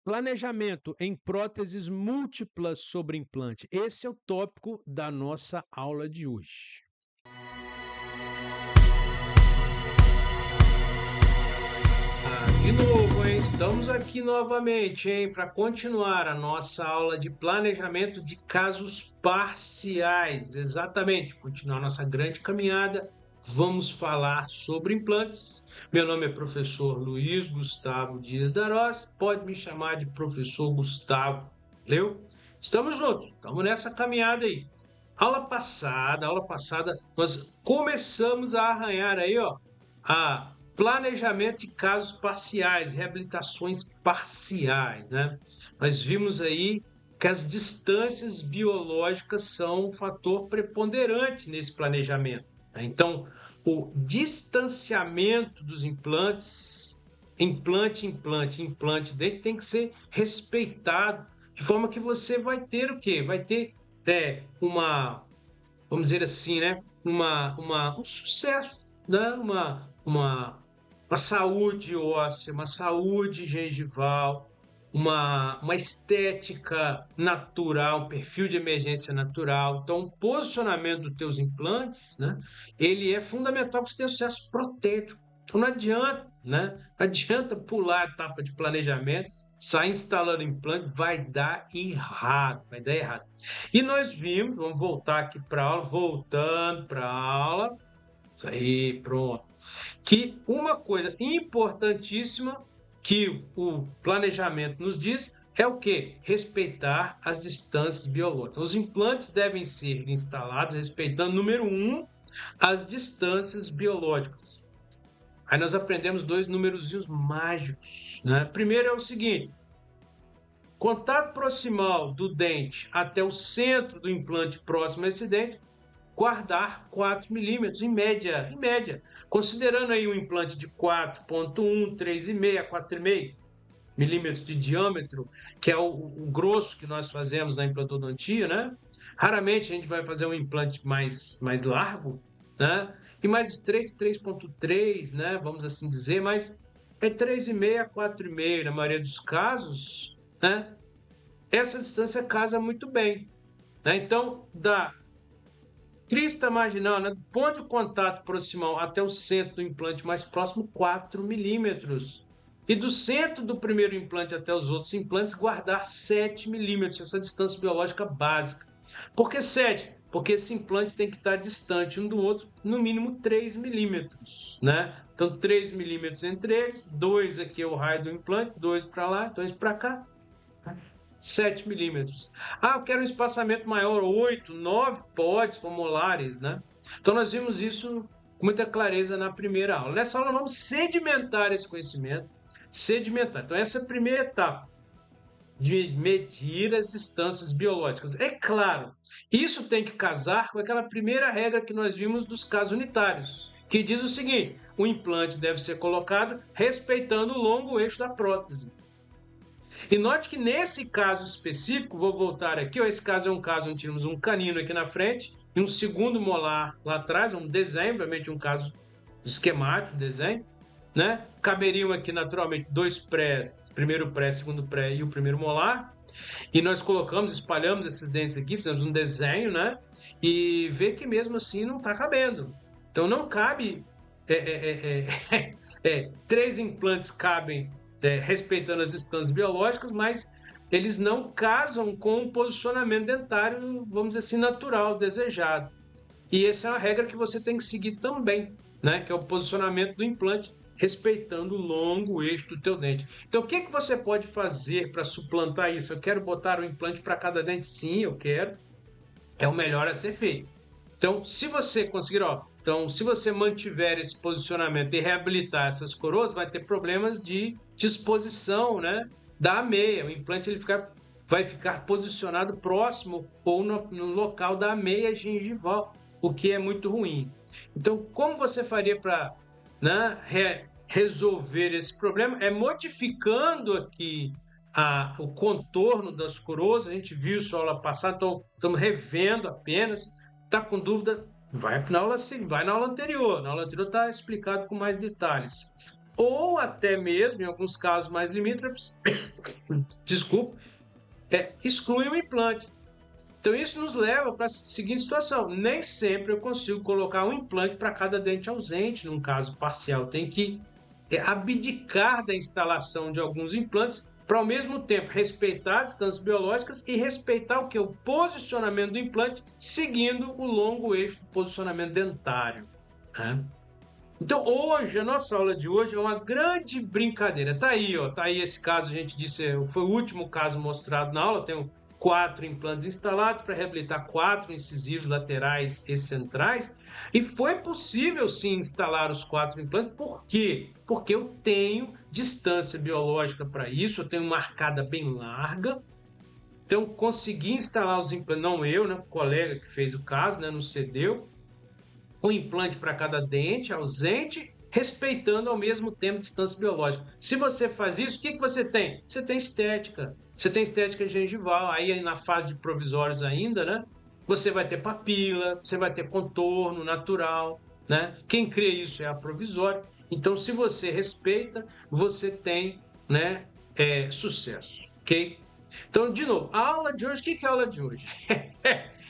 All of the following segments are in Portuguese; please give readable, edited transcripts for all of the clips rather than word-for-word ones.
Planejamento em próteses múltiplas sobre implante. Esse é o tópico da nossa aula de hoje. De novo, hein? Estamos aqui novamente, hein, para continuar a nossa aula de planejamento de casos parciais. Exatamente, continuar nossa grande caminhada. Vamos falar sobre implantes. Meu nome é professor Luiz Gustavo Dias Darós. Pode me chamar de professor Gustavo. Valeu? Estamos juntos. Estamos nessa caminhada aí. Aula passada, nós começamos a arranhar aí, ó, a planejamento de casos parciais, reabilitações parciais, né? Nós vimos aí que as distâncias biológicas são um fator preponderante nesse planejamento, né? Então, o distanciamento dos implantes, implante dele tem que ser respeitado, de forma que você vai ter o quê? Vai ter vamos dizer assim, né? Um sucesso, né? Uma saúde óssea, uma saúde gengival, uma estética natural, um perfil de emergência natural. Então, o posicionamento dos teus implantes, né? Ele é fundamental para você ter sucesso protético. Então, não adianta, né? Não adianta pular a etapa de planejamento, sair instalando implante, vai dar errado, vai dar errado. E nós vimos, vamos voltar aqui para a aula, voltando para a aula, isso aí, pronto. Que uma coisa importantíssima que o planejamento nos diz é o que? Respeitar as distâncias biológicas. Os implantes devem ser instalados respeitando, número 1, as distâncias biológicas. Aí nós aprendemos 2 númerozinhos mágicos, né? Primeiro é o seguinte: contato proximal do dente até o centro do implante próximo a esse dente, guardar 4 milímetros em média. Considerando aí um implante de 4,1, 3,5 a 4,5 milímetros de diâmetro, que é o grosso que nós fazemos na implantodontia, né? Raramente a gente vai fazer um implante mais largo, né? E mais estreito, 3,3, né? Vamos assim dizer, mas é 3,5 a 4,5 na maioria dos casos, né? Essa distância casa muito bem, né? Então, da crista marginal, né, do ponto de contato proximal até o centro do implante mais próximo, 4 milímetros. E do centro do primeiro implante até os outros implantes, guardar 7 milímetros, essa distância biológica básica. Por que 7? Porque esse implante tem que estar distante um do outro, no mínimo 3 milímetros, né? Então, 3 milímetros entre eles, 2 aqui é o raio do implante, 2 para lá, 2 para cá, 7 milímetros. Ah, eu quero um espaçamento maior, 8, 9, pode, molares, né? Então, nós vimos isso com muita clareza na primeira aula. Nessa aula, vamos sedimentar esse conhecimento. Sedimentar. Então, essa é a primeira etapa de medir as distâncias biológicas. É claro, isso tem que casar com aquela primeira regra que nós vimos dos casos unitários, que diz o seguinte: o implante deve ser colocado respeitando o longo eixo da prótese. E note que nesse caso específico, vou voltar aqui, ó, esse caso é um caso onde temos um canino aqui na frente e um segundo molar lá atrás, um desenho, obviamente um caso esquemático, desenho, né? Caberiam aqui naturalmente 2 prés, primeiro pré, segundo pré e o primeiro molar. E nós colocamos, espalhamos esses dentes aqui, fizemos um desenho, né? E vê que mesmo assim não está cabendo. Então não cabe 3 implantes cabem respeitando as distâncias biológicas, mas eles não casam com o posicionamento dentário, vamos dizer assim, natural, desejado. E essa é uma regra que você tem que seguir também, né? Que é o posicionamento do implante, respeitando o longo eixo do teu dente. Então, o que que você pode fazer para suplantar isso? Eu quero botar um implante para cada dente? Sim, eu quero. É o melhor a ser feito. Então, se você conseguir, ó, então, se você mantiver esse posicionamento e reabilitar essas coroas, vai ter problemas de disposição, né, da meia. O implante vai ficar posicionado próximo ou no local da meia gengival, o que é muito ruim. Então, como você faria para, né, resolver esse problema? É modificando aqui o contorno das coroas. A gente viu isso na aula passada, então estamos revendo apenas. Está com dúvida? Vai na aula, vai na aula anterior. Na aula anterior está explicado com mais detalhes. Ou até mesmo, em alguns casos mais limítrofes, desculpa, exclui o implante. Então, isso nos leva para a seguinte situação: nem sempre eu consigo colocar um implante para cada dente ausente, num caso parcial. Tem que abdicar da instalação de alguns implantes para, ao mesmo tempo, respeitar as distâncias biológicas e respeitar o que? O posicionamento do implante, seguindo o longo eixo do posicionamento dentário. Né? Então, hoje, a nossa aula de hoje é uma grande brincadeira. Tá aí, ó, tá aí esse caso, a gente disse, foi o último caso mostrado na aula. Tenho 4 implantes instalados para reabilitar 4 incisivos laterais e centrais. E foi possível, sim, instalar os 4 implantes. Por quê? Porque eu tenho distância biológica para isso, eu tenho uma arcada bem larga. Então, consegui instalar os implantes, não eu, né? O colega que fez o caso, né? Não cedeu. Um implante para cada dente ausente, respeitando ao mesmo tempo distância biológica. Se você faz isso, o que você tem? Você tem estética. Você tem estética gengival, aí na fase de provisórios ainda, né? Você vai ter papila, você vai ter contorno natural, né? Quem cria isso é a provisória. Então, se você respeita, você tem, né, sucesso, ok? Então, de novo, a aula de hoje, o que é a aula de hoje?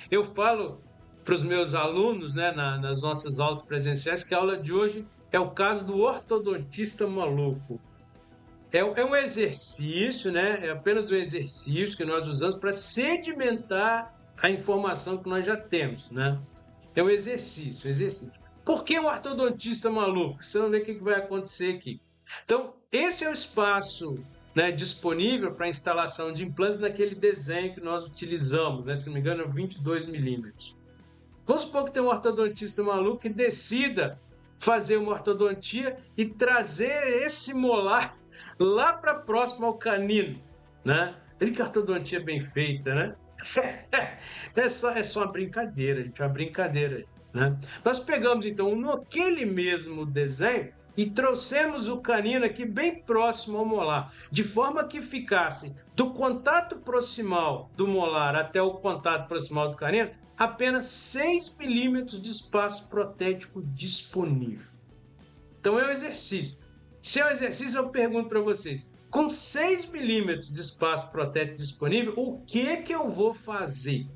Eu falo para os meus alunos, né, nas nossas aulas presenciais, que a aula de hoje é o caso do ortodontista maluco. É um exercício, né? É apenas um exercício que nós usamos para sedimentar a informação que nós já temos, né? É um exercício, Por que um ortodontista maluco? Você vai ver o que vai acontecer aqui. Então, esse é o espaço, né, disponível para instalação de implantes naquele desenho que nós utilizamos, né? Se não me engano, é 22 milímetros. Vamos supor que tem um ortodontista maluco que decida fazer uma ortodontia e trazer esse molar lá para próximo ao canino, né? Ele que ortodontia bem feita, né? É só uma brincadeira, gente, uma brincadeira, né? Nós pegamos então naquele mesmo desenho e trouxemos o canino aqui bem próximo ao molar, de forma que ficasse do contato proximal do molar até o contato proximal do canino apenas 6 milímetros de espaço protético disponível. Então é um exercício. Se é um exercício, eu pergunto para vocês: com 6 milímetros de espaço protético disponível, o que eu vou fazer?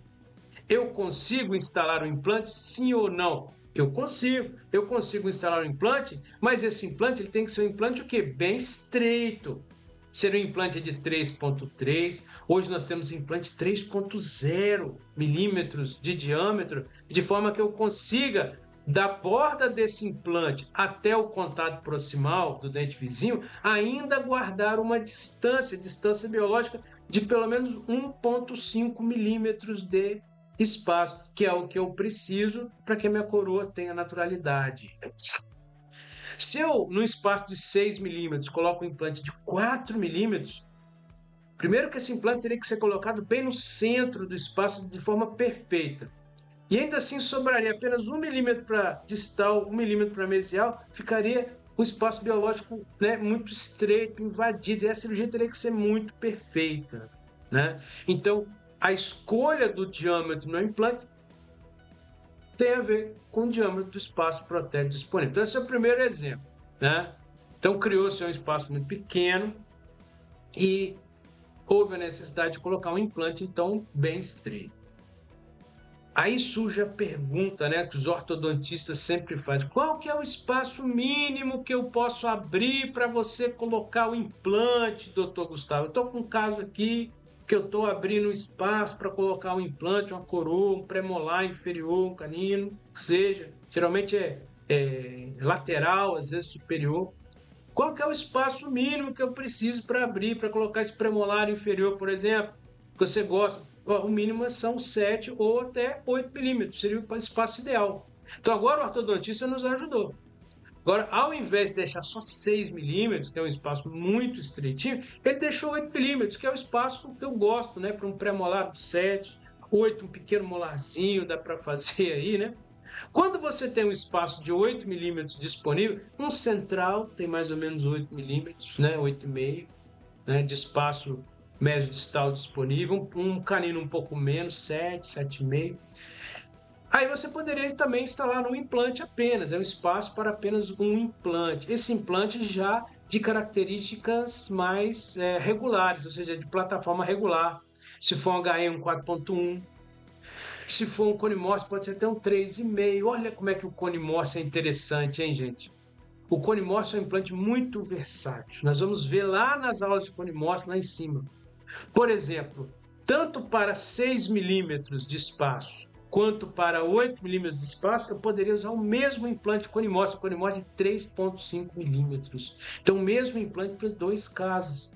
Eu consigo instalar um implante, sim ou não? Eu consigo instalar um implante, mas esse implante ele tem que ser um implante o quê? Bem estreito. Ser um implante de 3,3. Hoje nós temos implante 3,0 milímetros de diâmetro, de forma que eu consiga, da borda desse implante até o contato proximal do dente vizinho, ainda guardar uma distância biológica de pelo menos 1,5 milímetros de espaço, que é o que eu preciso para que a minha coroa tenha naturalidade. Se eu, no espaço de 6 milímetros, coloco um implante de 4 milímetros, primeiro que esse implante teria que ser colocado bem no centro do espaço de forma perfeita. E ainda assim sobraria apenas 1 milímetro para distal, 1 milímetro para mesial, ficaria um espaço biológico, né, muito estreito, invadido, e a cirurgia teria que ser muito perfeita, né? Então, a escolha do diâmetro no implante tem a ver com o diâmetro do espaço protético disponível. Então, esse é o primeiro exemplo, né? Então, criou-se um espaço muito pequeno e houve a necessidade de colocar um implante, então, bem estreito. Aí surge a pergunta, né, que os ortodontistas sempre fazem: qual que é o espaço mínimo que eu posso abrir para você colocar o implante, doutor Gustavo? Eu estou com um caso aqui que eu estou abrindo um espaço para colocar um implante, uma coroa, um premolar inferior, um canino, que seja. Geralmente é lateral, às vezes superior. Qual que é o espaço mínimo que eu preciso para abrir, para colocar esse premolar inferior, por exemplo, que você gosta? O mínimo são 7 ou até 8 milímetros, seria o espaço ideal. Então agora o ortodontista nos ajudou. Agora, ao invés de deixar só 6 milímetros, que é um espaço muito estreitinho, ele deixou 8 milímetros, que é o espaço que eu gosto, né? Para um pré-molar 7, 8, um pequeno molarzinho, dá para fazer aí, né? Quando você tem um espaço de 8 milímetros disponível, um central tem mais ou menos 8 milímetros, né? 8,5, né? De espaço mesodistal disponível, um canino um pouco menos, 7, 7,5. Aí você poderia também instalar um implante apenas, é um espaço para apenas um implante. Esse implante já de características mais regulares, ou seja, de plataforma regular. Se for um HE, um 4.1. Se for um cone Morse, pode ser até um 3,5. Olha como é que o cone Morse é interessante, hein, gente? O cone Morse é um implante muito versátil. Nós vamos ver lá nas aulas de cone Morse, lá em cima. Por exemplo, tanto para 6 milímetros de espaço quanto para 8 milímetros de espaço, eu poderia usar o mesmo implante cone Morse, o cone Morse de 3,5 milímetros. Então, o mesmo implante para os dois casos.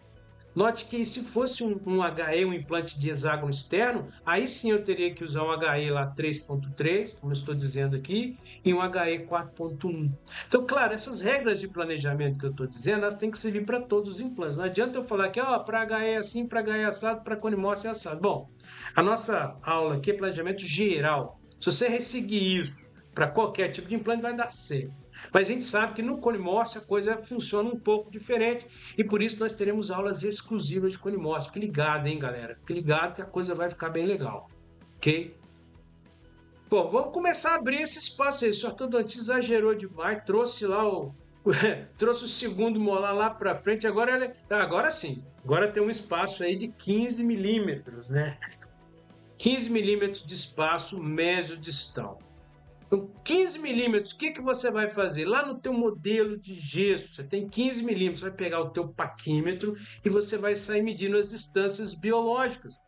Note que se fosse um HE, um implante de hexágono externo, aí sim eu teria que usar um HE lá 3.3, como eu estou dizendo aqui, e um HE 4.1. Então, claro, essas regras de planejamento que eu estou dizendo, elas têm que servir para todos os implantes. Não adianta eu falar que para HE é assim, para HE é assado, para cone Morse é assado. Bom, a nossa aula aqui é planejamento geral. Se você seguir isso para qualquer tipo de implante, vai dar certo. Mas a gente sabe que no cone Morse a coisa funciona um pouco diferente e por isso nós teremos aulas exclusivas de cone Morse. Fique ligado, hein, galera? Fique ligado que a coisa vai ficar bem legal, ok? Bom, vamos começar a abrir esse espaço aí. O ortodontista exagerou demais, trouxe lá trouxe o segundo molar lá para frente. Agora sim, agora tem um espaço aí de 15 milímetros, né? 15 milímetros de espaço mesodistal. Então, 15 milímetros, o que você vai fazer? Lá no teu modelo de gesso, você tem 15 milímetros, você vai pegar o teu paquímetro e você vai sair medindo as distâncias biológicas.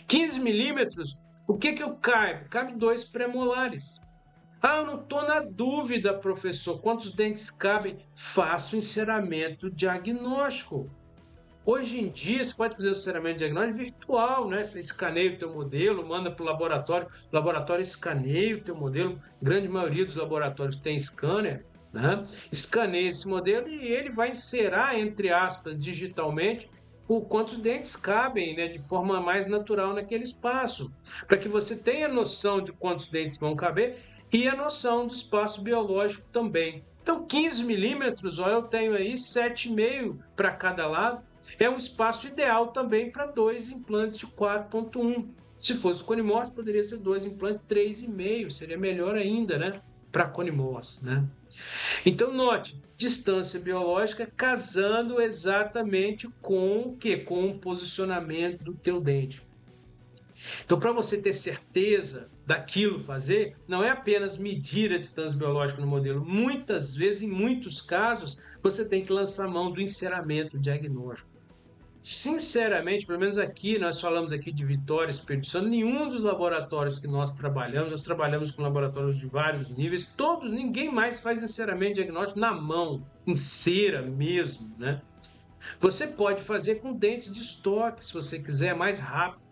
15 milímetros, o que eu caibo? Cabe 2 premolares. Eu não estou na dúvida, professor, quantos dentes cabem? Faça o enceramento diagnóstico. Hoje em dia, você pode fazer o enceramento diagnóstico virtual, né? Você escaneia o teu modelo, manda para o laboratório escaneia o teu modelo. A grande maioria dos laboratórios tem scanner, né? Escaneia esse modelo e ele vai inserar, entre aspas, digitalmente, o quantos dentes cabem, né, de forma mais natural naquele espaço, para que você tenha noção de quantos dentes vão caber e a noção do espaço biológico também. Então, 15 milímetros, eu tenho aí 7,5 para cada lado. É um espaço ideal também para 2 implantes de 4.1. Se fosse cone Morse, poderia ser 2 implantes 3,5, seria melhor ainda, né? Para cone Morse, né? Então, note, distância biológica casando exatamente com o quê? Com o posicionamento do teu dente. Então, para você ter certeza daquilo fazer, não é apenas medir a distância biológica no modelo. Muitas vezes, em muitos casos, você tem que lançar mão do enceramento diagnóstico. Sinceramente, pelo menos aqui, nós falamos aqui de Vitória, Espírito Santo, nenhum dos laboratórios que nós trabalhamos com laboratórios de vários níveis, ninguém mais faz enceramento diagnóstico na mão, em cera mesmo, né? Você pode fazer com dentes de estoque, se você quiser, mais rápido,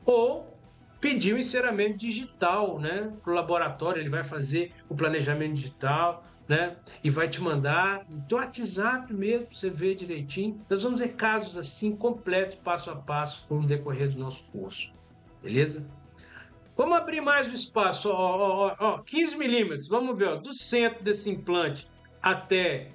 ou pedir o enceramento digital, né, para o laboratório, ele vai fazer o planejamento digital, né, e vai te mandar no teu WhatsApp mesmo, para você ver direitinho. Nós vamos ver casos assim, completos, passo a passo, no decorrer do nosso curso, beleza? Vamos abrir mais o espaço, 15 milímetros, vamos ver, do centro desse implante até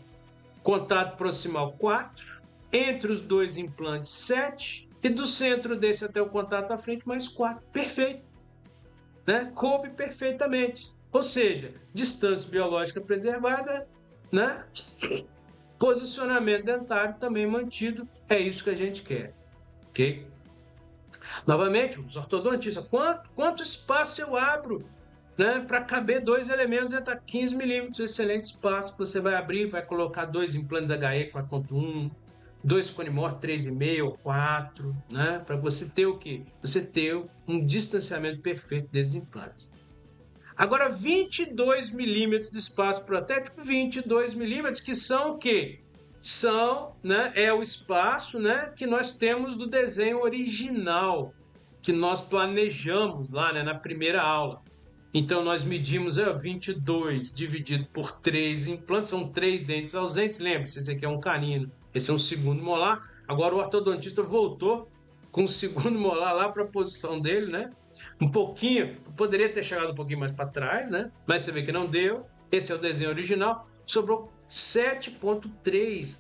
contato proximal 4, entre os dois implantes 7, e do centro desse até o contato à frente mais 4. Perfeito. Né? Coube perfeitamente. Ou seja, distância biológica preservada, né? Posicionamento dentário também mantido. É isso que a gente quer. Ok? Novamente, os ortodontistas, quanto espaço eu abro, né, para caber 2 elementos? Está 15 milímetros, excelente espaço. Você vai abrir, vai colocar 2 implantes HE 4.1, 2 cone Morse 3,5 ou 4, né? Para você ter o quê? Você ter um distanciamento perfeito desses implantes. Agora, 22 milímetros de espaço protético, 22 milímetros, que são o quê? São, né, é o espaço, né, que nós temos do desenho original, que nós planejamos lá, né, na primeira aula. Então, nós medimos 22 dividido por 3 implantes, são 3 dentes ausentes. Lembre-se, esse aqui é um canino, esse é um segundo molar. Agora, o ortodontista voltou com o segundo molar lá para a posição dele, né? Um pouquinho, poderia ter chegado um pouquinho mais para trás, né? Mas você vê que não deu. Esse é o desenho original. Sobrou 7,3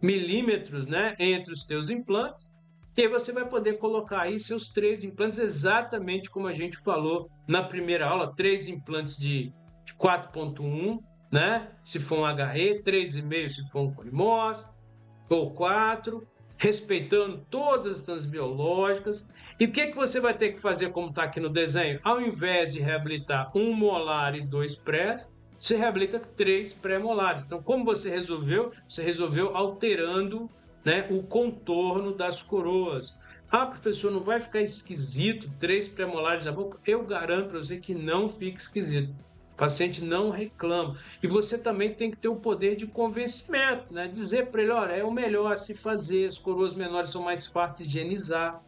milímetros, né, entre os teus implantes. E aí você vai poder colocar aí seus 3 implantes exatamente como a gente falou na primeira aula, 3 implantes de 4.1, né? Se for um HE, 3,5 se for um colimose, ou 4, respeitando todas as instâncias biológicas. E o que você vai ter que fazer, como está aqui no desenho? Ao invés de reabilitar 1 molar e 2 prés, você reabilita 3 pré-molares. Então, como você resolveu? Você resolveu alterando, né, o contorno das coroas. Ah, professor, não vai ficar esquisito 3 pré-molares na boca? Eu garanto para você que não fica esquisito. O paciente não reclama. E você também tem que ter o poder de convencimento, né? Dizer para ele, olha, é o melhor a se fazer, as coroas menores são mais fáceis de higienizar,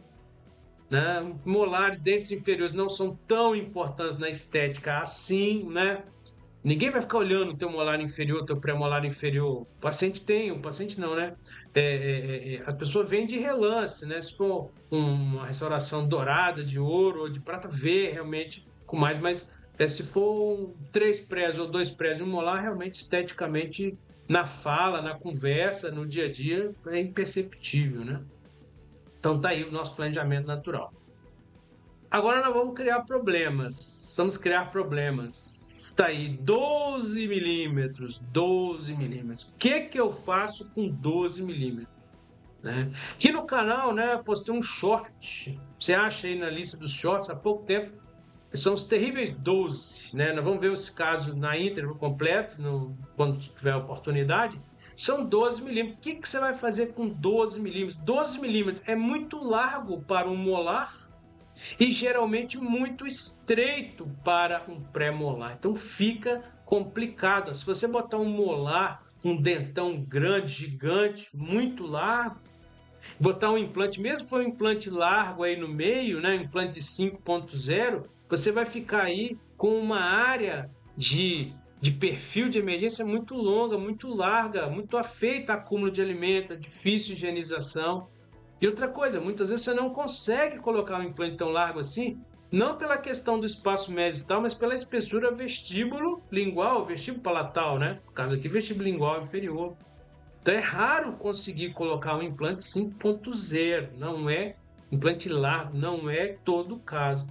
né? Molares, dentes inferiores não são tão importantes na estética assim, né? Ninguém vai ficar olhando o teu molar inferior, teu pré-molar inferior. O paciente tem, o paciente não, né? A pessoa vem de relance, né? Se for uma restauração dourada, de ouro ou de prata, vê realmente com mais, mas se for 3 prés ou 2 prés e um molar, realmente esteticamente, na fala, na conversa, no dia a dia, é imperceptível, né? Então tá aí o nosso planejamento natural. Agora nós vamos criar problemas. Vamos criar problemas. Está aí 12 milímetros. 12 milímetros. O que eu faço com 12 milímetros? Né? Aqui no canal, né, postei um short. Você acha aí na lista dos shorts há pouco tempo. São os terríveis 12. Né? Nós vamos ver esse caso na íntegra completo, quando tiver oportunidade. São 12 milímetros. O que você vai fazer com 12 milímetros? 12 milímetros é muito largo para um molar e geralmente muito estreito para um pré-molar. Então fica complicado. Se você botar um molar, um dentão grande, gigante, muito largo, botar um implante, mesmo que for um implante largo aí no meio, né, um implante de 5.0, você vai ficar aí com uma área de perfil de emergência muito longa, muito larga, muito afeita a acúmulo de alimento, difícil higienização. E outra coisa, muitas vezes você não consegue colocar um implante tão largo assim, não pela questão do espaço médio e tal, mas pela espessura vestíbulo lingual, vestíbulo palatal, né? No caso aqui, vestíbulo lingual inferior. Então é raro conseguir colocar um implante 5.0, não é implante largo, não é todo o caso.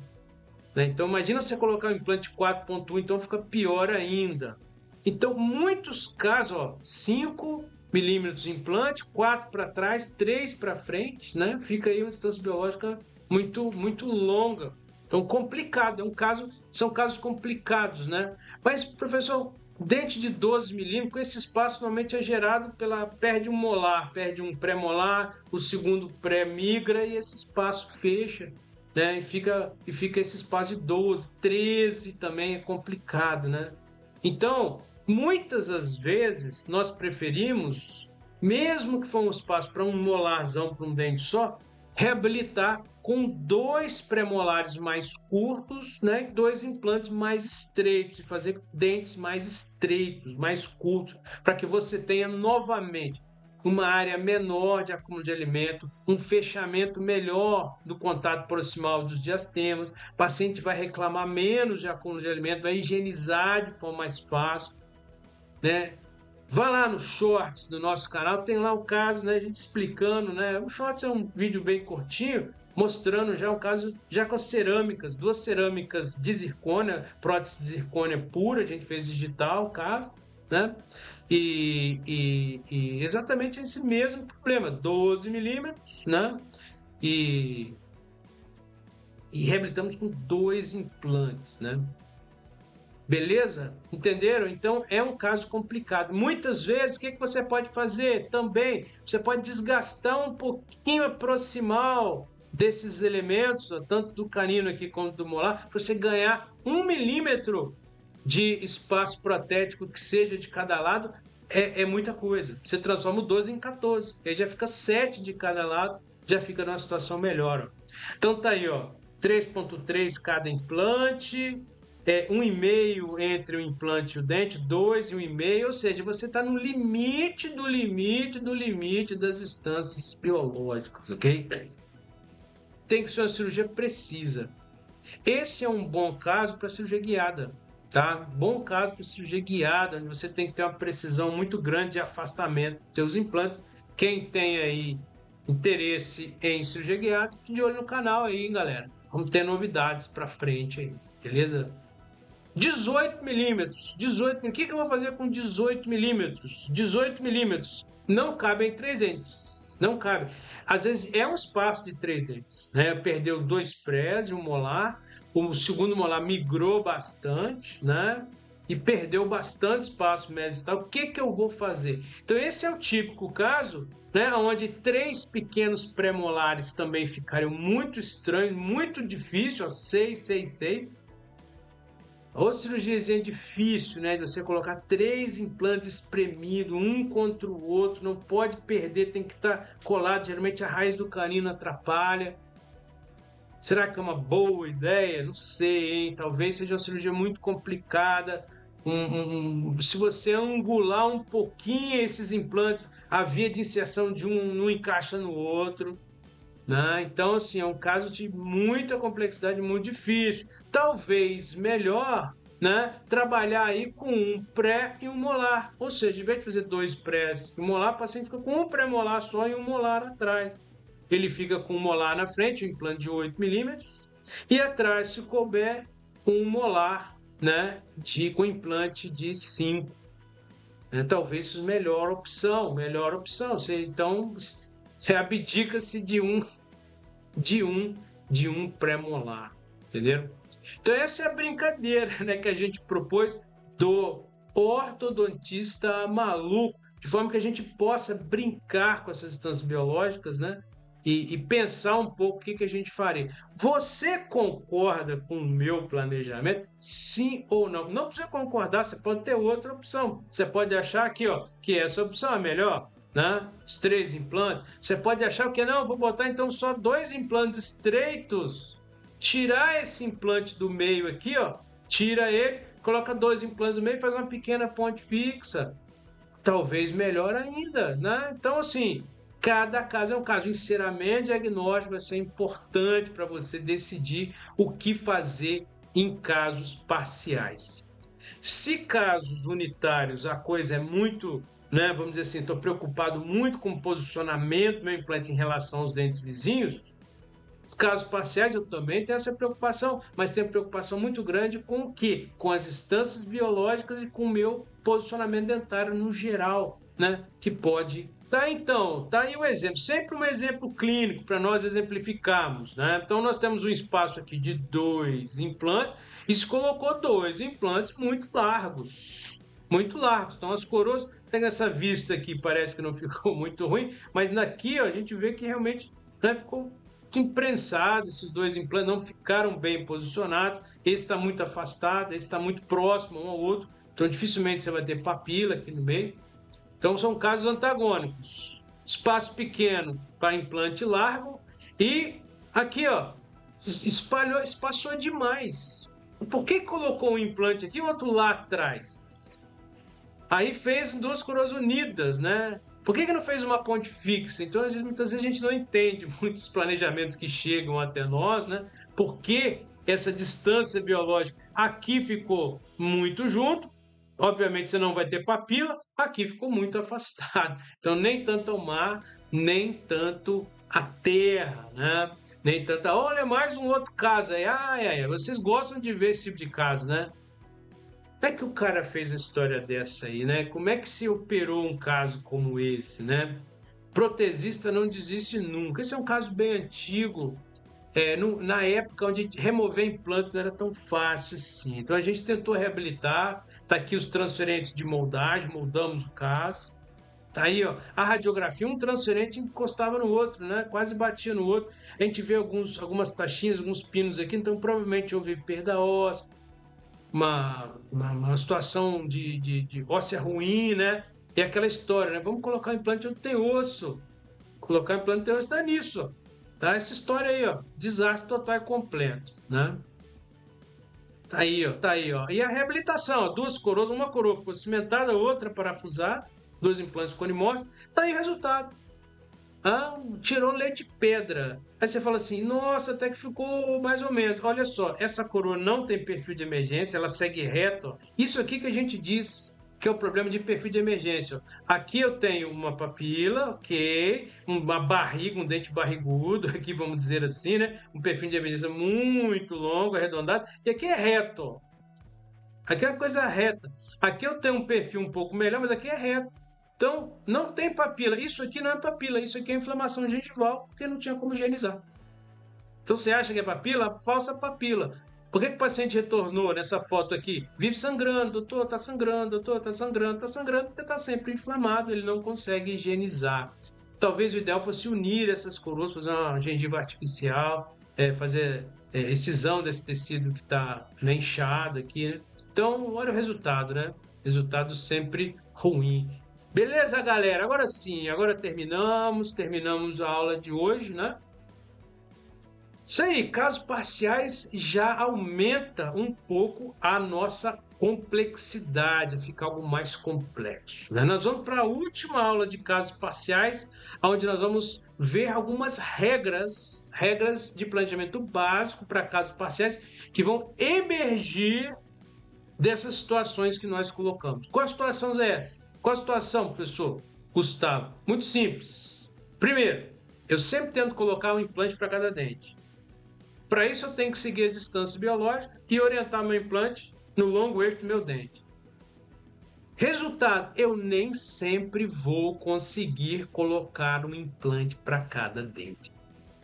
Né? Então imagina você colocar um implante 4.1, então fica pior ainda. Então muitos casos, ó, 5 milímetros de implante, 4 para trás, 3 para frente, né? Fica aí uma distância biológica muito longa. Então complicado, são casos complicados, né? Mas professor, dente de 12 milímetros, esse espaço normalmente é gerado perde um molar, perde um pré-molar, o segundo pré migra e esse espaço fecha, né? E fica esse espaço de 12, 13 também é complicado, né? Então, muitas das vezes nós preferimos, mesmo que for um espaço para um molarzão, para um dente só, reabilitar com 2 premolares mais curtos, né, 2 implantes mais estreitos e fazer dentes mais estreitos, mais curtos, para que você tenha novamente uma área menor de acúmulo de alimento, um fechamento melhor do contato proximal dos diastemas, o paciente vai reclamar menos de acúmulo de alimento, vai higienizar de forma mais fácil, né? Vá lá nos shorts do nosso canal, tem lá o caso, né, a gente explicando, né? O shorts é um vídeo bem curtinho, mostrando já um caso já com as cerâmicas, 2 cerâmicas de zircônia, prótese de zircônia pura, a gente fez digital o caso, né? E exatamente esse mesmo problema, 12 milímetros, né? E reabilitamos com 2 implantes, né? Beleza? Entenderam? Então é um caso complicado. Muitas vezes, o que você pode fazer também? Você pode desgastar um pouquinho a proximal desses elementos, tanto do canino aqui quanto do molar, para você ganhar 1 milímetro de espaço protético que seja de cada lado. É muita coisa. Você transforma o 12 em 14. Aí já fica 7 de cada lado, já fica numa situação melhor. Ó. Então tá aí, ó. 3.3 cada implante, 1,5 entre o implante e o dente, 2 e 1,5, ou seja, você está no limite do limite do limite das instâncias biológicas, ok? Tem que ser uma cirurgia precisa. Esse é um bom caso para cirurgia guiada, tá? Bom caso para cirurgia guiada, onde você tem que ter uma precisão muito grande de afastamento dos seus implantes. Quem tem aí interesse em cirurgia guiada, fique de olho no canal aí, galera. Vamos ter novidades para frente aí, beleza? 18 milímetros. 18, o que eu vou fazer com 18 milímetros? 18 milímetros. Não cabe em 3 dentes. Não cabe. Às vezes é um espaço de 3 dentes. Né? Perdeu 2 prés e um molar. O segundo molar migrou bastante, né? E perdeu bastante espaço mediastal. O que eu vou fazer? Então, esse é o típico caso, né? Onde 3 pequenos pré-molares também ficariam muito estranhos, muito difícil, ó, 6, 6, 6. Ou cirurgiazinha difícil, né? De você colocar 3 implantes espremidos, um contra o outro, não pode perder, tem que estar colado. Geralmente a raiz do canino atrapalha. Será que é uma boa ideia? Não sei, hein? Talvez seja uma cirurgia muito complicada. Se você angular um pouquinho esses implantes, a via de inserção de um não encaixa no outro. Né? Então, assim, é um caso de muita complexidade, muito difícil. Talvez melhor, né, trabalhar aí com um pré e um molar. Ou seja, em vez de fazer 2 prés e um molar, o paciente fica com um pré-molar só e um molar atrás. Ele fica com um molar na frente, um implante de 8 milímetros, e atrás, se couber, um molar, né, com implante de 5. Talvez melhor opção, melhor opção. Então, você abdica-se de um de um pré-molar, entendeu? Então essa é a brincadeira, né, que a gente propôs do ortodontista maluco, de forma que a gente possa brincar com essas substâncias biológicas, né? E pensar um pouco o que a gente faria. Você concorda com o meu planejamento? Sim ou não? Não precisa concordar, você pode ter outra opção. Você pode achar aqui, ó, que essa opção é melhor, né? Os 3 implantes. Você pode achar que não, eu vou botar então só 2 implantes estreitos. Tirar esse implante do meio aqui, ó, tira ele, coloca 2 implantes no meio e faz uma pequena ponte fixa. Talvez melhor ainda, né? Então, assim, cada caso é um caso. O enceramento diagnóstico vai ser importante para você decidir o que fazer em casos parciais. Se casos unitários a coisa é muito, né, vamos dizer assim, estou preocupado muito com o posicionamento do meu implante em relação aos dentes vizinhos, casos parciais eu também tenho essa preocupação, mas tenho preocupação muito grande com o quê? Com as instâncias biológicas e com o meu posicionamento dentário no geral, né? Que pode. Tá, então, tá aí o exemplo. Sempre um exemplo clínico para nós exemplificarmos, né? Então, nós temos um espaço aqui de 2 implantes e se colocou 2 implantes muito largos. Muito largos. Então, as coroas tem essa vista aqui, parece que não ficou muito ruim, mas aqui ó, a gente vê que realmente, né, ficou imprensado, esses 2 implantes não ficaram bem posicionados, esse está muito afastado, esse está muito próximo um ao outro, então dificilmente você vai ter papila aqui no meio. Então são casos antagônicos, espaço pequeno para implante largo e aqui ó, espaçou demais. Por que colocou um implante aqui e outro lá atrás? Aí fez 2 coroas unidas, né? Por que não fez uma ponte fixa? Então, muitas vezes a gente não entende muitos planejamentos que chegam até nós, né? Por que essa distância biológica aqui ficou muito junto? Obviamente você não vai ter papila, aqui ficou muito afastado. Então, nem tanto ao mar, nem tanto à terra, né? Nem tanto. Olha, mais um outro caso aí. Vocês gostam de ver esse tipo de caso, né? Como é que o cara fez uma história dessa aí, né? Como é que se operou um caso como esse, né? Protesista não desiste nunca. Esse é um caso bem antigo, na época onde remover implante não era tão fácil assim. Então a gente tentou reabilitar, tá aqui os transferentes de moldagem, moldamos o caso. Tá aí, ó, a radiografia, um transferente encostava no outro, né? Quase batia no outro. A gente vê algumas taxinhas, alguns pinos aqui, então provavelmente houve perda óssea, uma situação de óssea ruim, né? E aquela história, né? Vamos colocar um implante onde tem osso. Colocar um implante onde tem osso dá nisso, ó. Tá? Essa história aí, ó. Desastre total e completo, né? Tá aí, ó. Tá aí, ó. E a reabilitação, ó. 2 coroas, uma coroa ficou cimentada, outra parafusada, 2 implantes conimostos. Tá aí o resultado. Tirou leite pedra. Aí você fala assim, nossa, até que ficou mais ou menos. Olha só, essa coroa não tem perfil de emergência, ela segue reto. Ó. Isso aqui que a gente diz que é o problema de perfil de emergência. Ó. Aqui eu tenho uma papila, ok, uma barriga, um dente barrigudo, aqui vamos dizer assim, né? Um perfil de emergência muito longo, arredondado, e aqui é reto. Ó. Aqui é uma coisa reta. Aqui eu tenho um perfil um pouco melhor, mas aqui é reto. Então, não tem papila. Isso aqui não é papila, isso aqui é inflamação gengival, porque não tinha como higienizar. Então, você acha que é papila? Falsa papila. Por que o paciente retornou nessa foto aqui? Vive sangrando, doutor, tá sangrando, doutor, tá sangrando, porque tá sempre inflamado, ele não consegue higienizar. Talvez o ideal fosse unir essas coroas, fazer uma gengiva artificial, fazer excisão desse tecido que está inchado aqui, né? Então, olha o resultado, né? Resultado sempre ruim. Beleza, galera? Agora sim, agora terminamos a aula de hoje, né? Isso aí, casos parciais já aumenta um pouco a nossa complexidade, fica algo mais complexo, né? Nós vamos para a última aula de casos parciais, onde nós vamos ver algumas regras de planejamento básico para casos parciais que vão emergir dessas situações que nós colocamos. Qual situação é essa? Qual a situação, professor Gustavo? Muito simples. Primeiro, eu sempre tento colocar um implante para cada dente. Para isso, eu tenho que seguir a distância biológica e orientar meu implante no longo eixo do meu dente. Resultado, eu nem sempre vou conseguir colocar um implante para cada dente.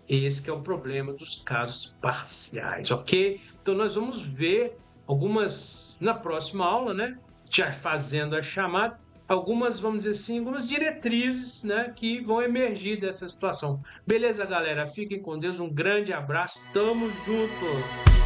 Esse que é o problema dos casos parciais, ok? Então, nós vamos ver algumas, na próxima aula, né? Já fazendo a chamada, algumas, vamos dizer assim, algumas diretrizes, né, que vão emergir dessa situação. Beleza, galera? Fiquem com Deus, um grande abraço, tamo juntos!